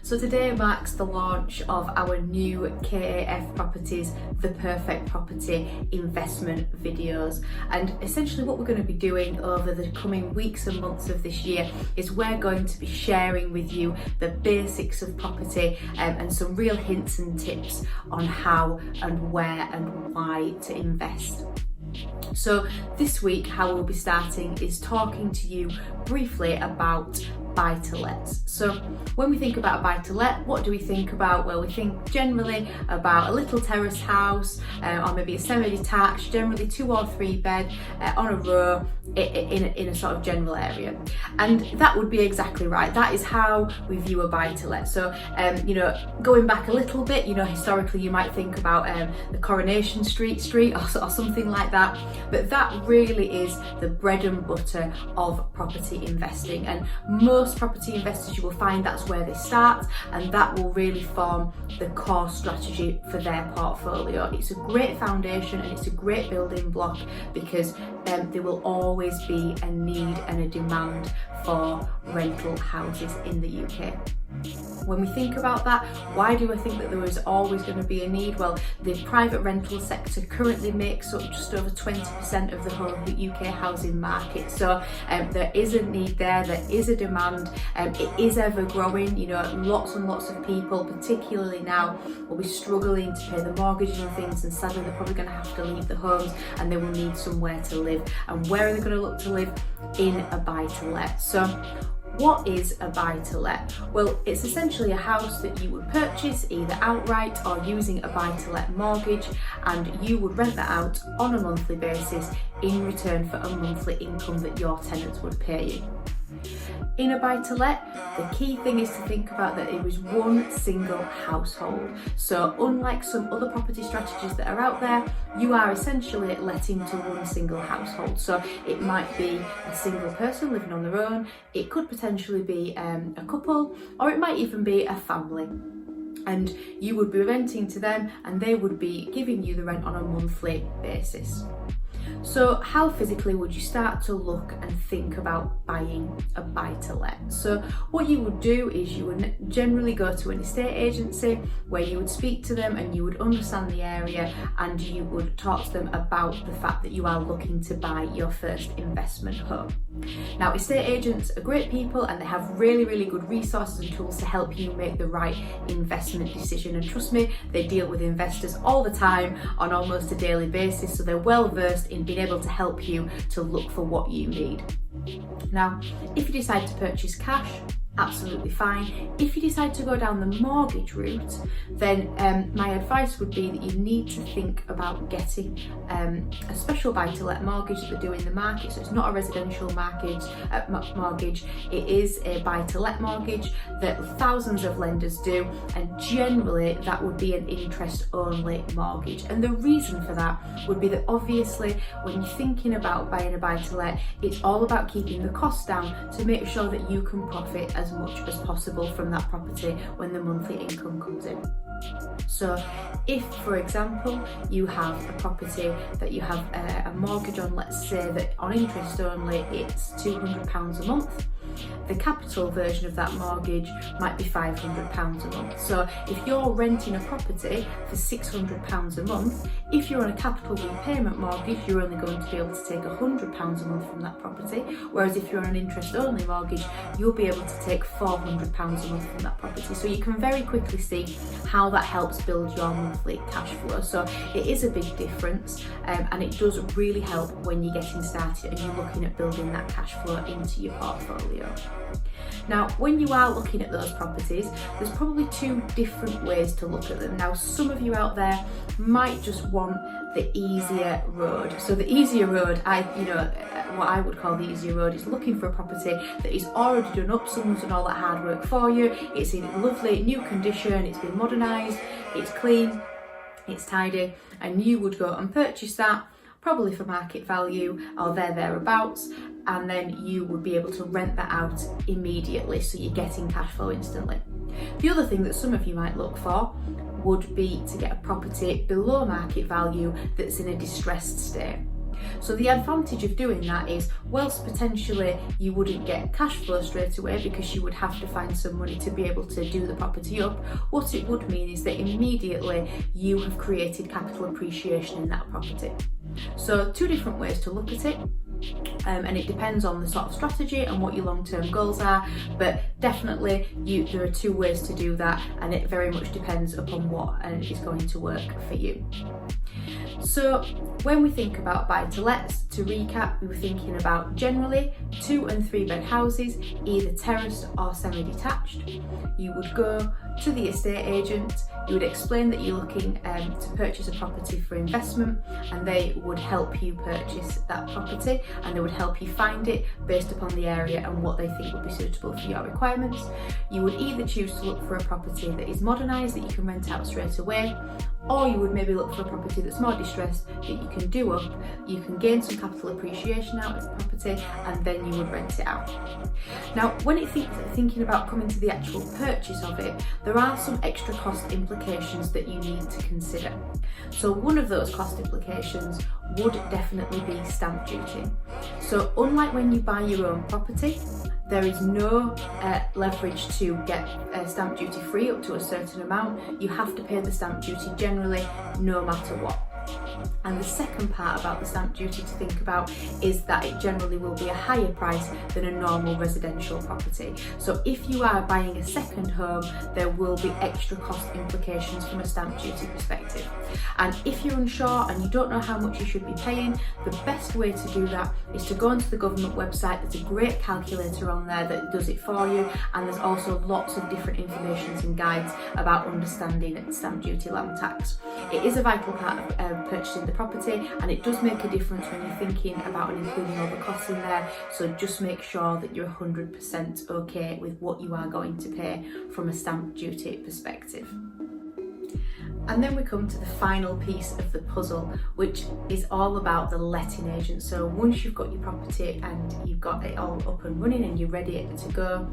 So today marks the launch of our new KAF Properties The Perfect Property investment videos, and essentially what we're going to be doing over the coming weeks and months of this year is we're going to be sharing with you the basics of property and some real hints and tips on how and where and why to invest. So this week how we'll be starting is talking to you briefly about buy-to-lets. So when we think about a buy-to-let, what do we think about? Well, we think generally about a little terrace house or maybe a semi-detached, generally 2 or 3 bed on a row in a sort of general area. And that would be exactly right. That is how we view a buy-to-let. So, going back a little bit, historically you might think about the Coronation Street or something like that. But that really is the bread and butter of property investing. And most property investors, you will find that's where they start, and that will really form the core strategy for their portfolio. It's a great foundation and it's a great building block because there will always be a need and a demand for rental houses in the UK. When we think about that, why do I think that there is always going to be a need? Well, the private rental sector currently makes up just over 20% of the UK housing market. So there is a need there is a demand, it is ever growing. Lots and lots of people, particularly now, will be struggling to pay the mortgages and things, and sadly they're probably going to have to leave the homes and they will need somewhere to live. And where are they going to look to live? In a buy-to-let. So what is a buy-to-let? Well, it's essentially a house that you would purchase either outright or using a buy-to-let mortgage, and you would rent that out on a monthly basis in return for a monthly income that your tenants would pay you. In a buy-to-let, the key thing is to think about that it was one single household. So unlike some other property strategies that are out there, you are essentially letting to one single household. So it might be a single person living on their own, it could potentially be a couple, or it might even be a family. And you would be renting to them and they would be giving you the rent on a monthly basis. So how physically would you start to look and think about buying a buy-to-let? So what you would do is you would generally go to an estate agency where you would speak to them and you would understand the area and you would talk to them about the fact that you are looking to buy your first investment home. Now, estate agents are great people and they have really, really good resources and tools to help you make the right investment decision. And trust me, they deal with investors all the time on almost a daily basis, so they're well versed in being able to help you to look for what you need. Now, if you decide to purchase cash, absolutely fine. If you decide to go down the mortgage route, then my advice would be that you need to think about getting a special buy-to-let mortgage that they do in the market. So it's not a residential mortgage, it is a buy-to-let mortgage that thousands of lenders do, and generally that would be an interest-only mortgage. And the reason for that would be that obviously when you're thinking about buying a buy-to-let, it's all about keeping the costs down to make sure that you can profit as much as possible from that property when the monthly income comes in. So if, for example, you have a property that you have a mortgage on, let's say that on interest only it's £200 a month, the capital version of that mortgage might be £500 a month. So if you're renting a property for £600 a month, if you're on a capital repayment mortgage, you're only going to be able to take £100 a month from that property, whereas if you're on an interest-only mortgage, you'll be able to take £400 a month from that property. So you can very quickly see how that helps build your monthly cash flow. So it is a big difference, and it does really help when you're getting started and you're looking at building that cash flow into your portfolio. Now, when you are looking at those properties, there's probably 2 different ways to look at them. Now, some of you out there might just want the easier road. So the easier road, what I would call the easier road, is looking for a property that is already done up, someone's done all that hard work for you, it's in lovely new condition, it's been modernised, it's clean, it's tidy, and you would go and purchase that probably for market value or thereabouts, and then you would be able to rent that out immediately, so you're getting cash flow instantly. The other thing that some of you might look for would be to get a property below market value that's in a distressed state. So the advantage of doing that is, whilst potentially you wouldn't get cash flow straight away because you would have to find some money to be able to do the property up, what it would mean is that immediately you have created capital appreciation in that property. So two different ways to look at it. And it depends on the sort of strategy and what your long-term goals are, but definitely there are two ways to do that, and it very much depends upon what is going to work for you. So when we think about buy-to-lets, to recap, we were thinking about generally 2 and 3 bed houses, either terraced or semi-detached. You would go to the estate agent, you would explain that you're looking to purchase a property for investment, and they would help you purchase that property, and they would help you find it based upon the area and what they think would be suitable for your requirements. You would either choose to look for a property that is modernised, that you can rent out straight away, or you would maybe look for a property that's more distressed, that you can do up, you can gain some capital appreciation out of the property, and then you would rent it out. Now, when it's thinking about coming to the actual purchase of it, there are some extra cost implications that you need to consider. So one of those cost implications would definitely be stamp duty. So unlike when you buy your own property, there is no leverage to get stamp duty free up to a certain amount. You have to pay the stamp duty generally, no matter what. And the second part about the stamp duty to think about is that it generally will be a higher price than a normal residential property. So if you are buying a second home, there will be extra cost implications from a stamp duty perspective. And if you're unsure and you don't know how much you should be paying, the best way to do that is to go onto the government website. There's a great calculator on there that does it for you, and there's also lots of different information and guides about understanding stamp duty, land tax. It is a vital part of purchasing the property, and it does make a difference when you're thinking about including all the costs in there. So just make sure that you're 100% okay with what you are going to pay from a stamp duty perspective. And then we come to the final piece of the puzzle, which is all about the letting agent. So once you've got your property and you've got it all up and running and you're ready to go,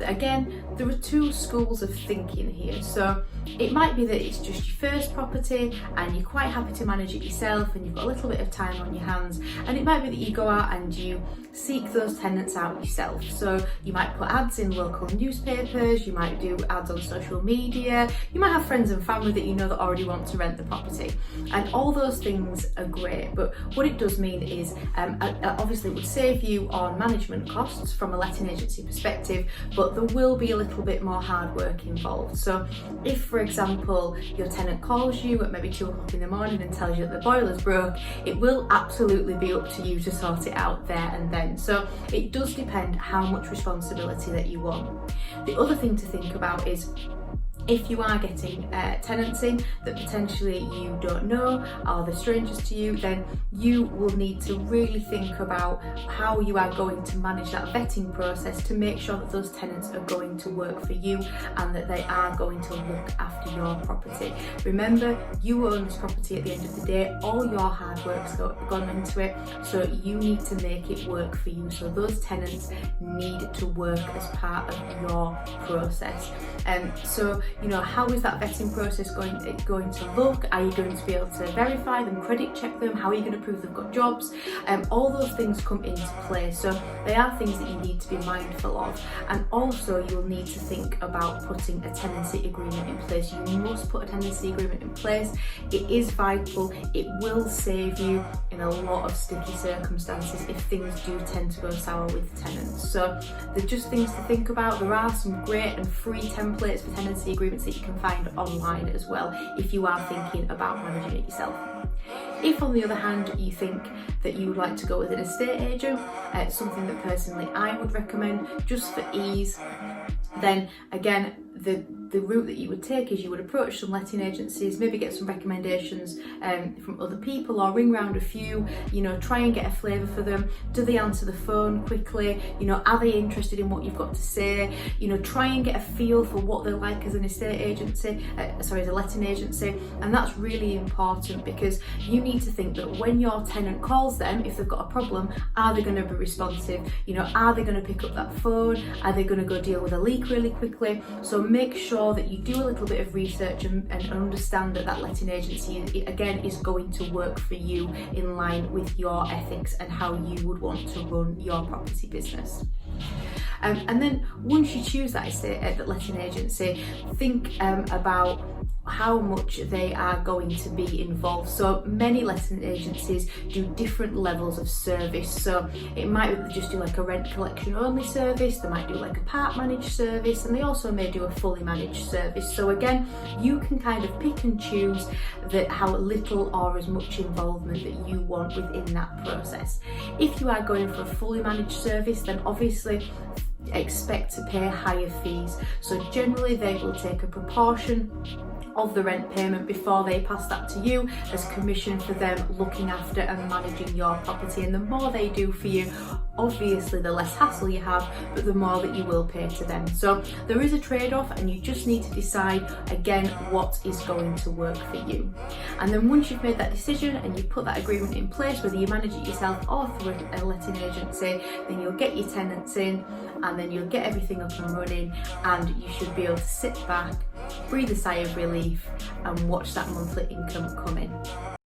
again, there are two schools of thinking here. So it might be that it's just your first property and you're quite happy to manage it yourself and you've got a little bit of time on your hands, and it might be that you go out and you seek those tenants out yourself. So you might put ads in local newspapers, you might do ads on social media, you might have friends and family that you know that already want to rent the property, and all those things are great. But what it does mean is obviously it would save you on management costs from a letting agency perspective, but there will be a little bit more hard work involved. So if, for example, your tenant calls you at maybe 2 o'clock in the morning and tells you that the boiler's broke, it will absolutely be up to you to sort it out there and then. So it does depend how much responsibility that you want. The other thing to think about is, if you are getting tenants in that potentially you don't know or they're strangers to you, then you will need to really think about how you are going to manage that vetting process to make sure that those tenants are going to work for you and that they are going to look after your property. Remember, you own this property at the end of the day, all your hard work's gone into it, so you need to make it work for you. So those tenants need to work as part of your process. So you know, how is that vetting process going to look? Are you going to be able to verify them, credit check them? How are you going to prove they've got jobs? All those things come into play. So they are things that you need to be mindful of. And also you'll need to think about putting a tenancy agreement in place. You must put a tenancy agreement in place. It is vital. It will save you in a lot of sticky circumstances if things do tend to go sour with tenants. So they're just things to think about. There are some great and free templates for tenancy agreements that you can find online as well if you are thinking about managing it yourself. If on the other hand you think that you would like to go with an estate agent, something that personally I would recommend just for ease, then again the route that you would take is you would approach some letting agencies, maybe get some recommendations from other people, or ring round a few, you know, try and get a flavour for them. Do they answer the phone quickly? You know, are they interested in what you've got to say? You know, try and get a feel for what they're like as an estate agency, as a letting agency. And that's really important, because you need to think that when your tenant calls them, if they've got a problem, are they going to be responsive? You know, are they going to pick up that phone? Are they going to go deal with a leak really quickly? So make sure that you do a little bit of research and understand that that letting agency, again, is going to work for you in line with your ethics and how you would want to run your property business. And then once you choose that letting agency, think about how much they are going to be involved. So many letting agencies do different levels of service. So it might just do like a rent collection only service, they might do like a part managed service, and they also may do a fully managed service. So again, you can kind of pick and choose how little or as much involvement that you want within that process. If you are going for a fully managed service, then obviously expect to pay higher fees. So generally they will take a proportion of the rent payment before they pass that to you as commission for them looking after and managing your property. And the more they do for you, obviously the less hassle you have, but the more that you will pay to them. So there is a trade-off, and you just need to decide again what is going to work for you. And then once you've made that decision and you've put that agreement in place, whether you manage it yourself or through a letting agency, then you'll get your tenants in, and then you'll get everything up and running, and you should be able to sit back, breathe a sigh of relief, and watch that monthly income come in.